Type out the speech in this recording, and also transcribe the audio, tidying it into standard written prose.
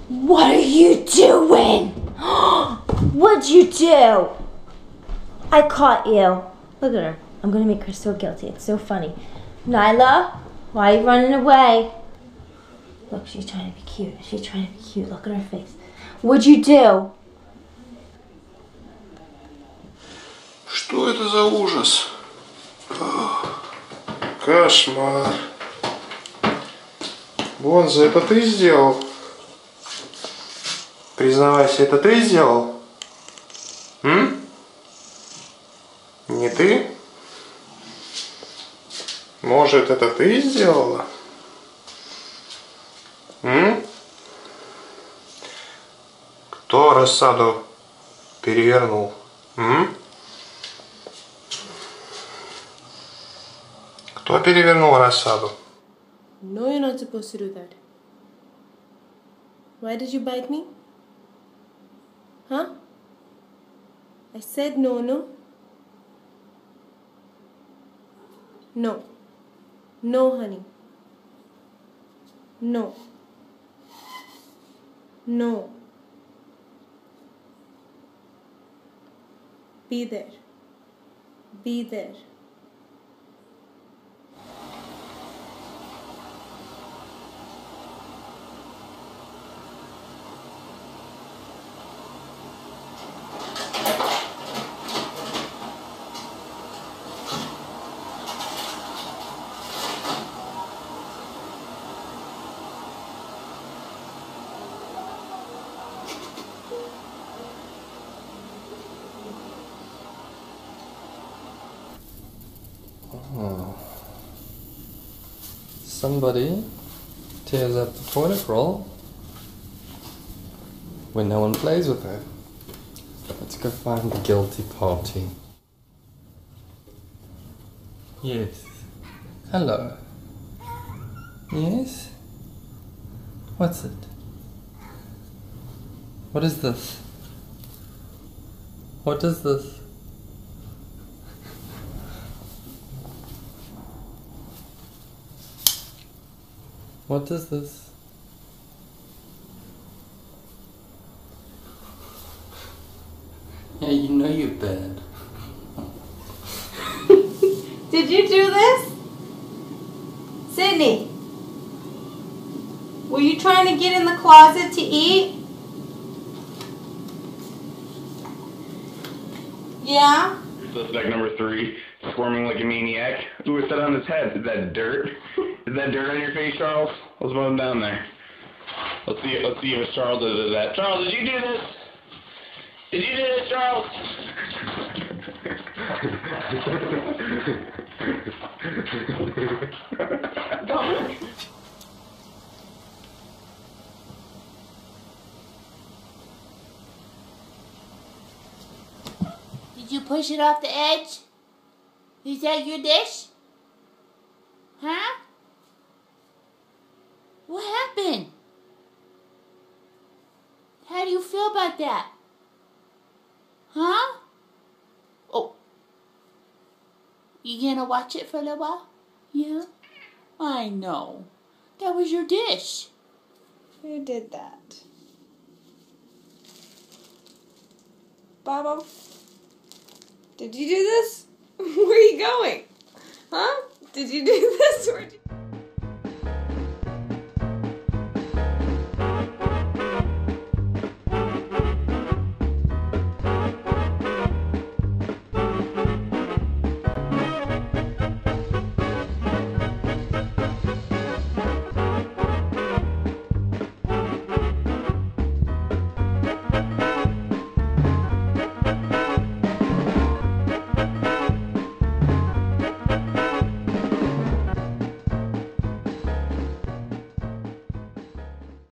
What are you doing? What'd you do? I caught you. Look at her. I'm gonna make her so guilty. It's so funny. Nyla, why are you running away? Look, she's trying to be cute. She's trying to be cute. Look at her face. What'd you do? Что это за ужас? Кошмар. Бонза, это ты сделал? Признавайся, это ты сделал? Не ты? Может, это ты сделала? Кто рассаду перевернул? Кто перевернул рассаду? No, you're not supposed to do that. Why did you bite me? Huh? I said no, no? No. No, honey. No. No. Be there. Be there. Oh. Somebody tears up the toilet roll when no one plays with it. Let's go find the guilty party. Yes. Hello. Yes? What's it? What is this? What is this? What is this? Yeah, you know you're bad. Did you do this? Sydney, were you trying to get in the closet to eat? Yeah? Suspect number 3, squirming like a maniac. Who was set on his head? Is that dirt? Is that dirt on your face, Charles? Let's put him down there. Let's see if it's Charles that did that. Charles, did you do this? Did you do this, Charles? Did you push it off the edge? Is that your dish? Huh? What happened? How do you feel about that? Huh? Oh. You gonna watch it for a little while? Yeah? I know. That was your dish. Who did that? Baba? Did you do this? Where are you going? Huh? Did you do this?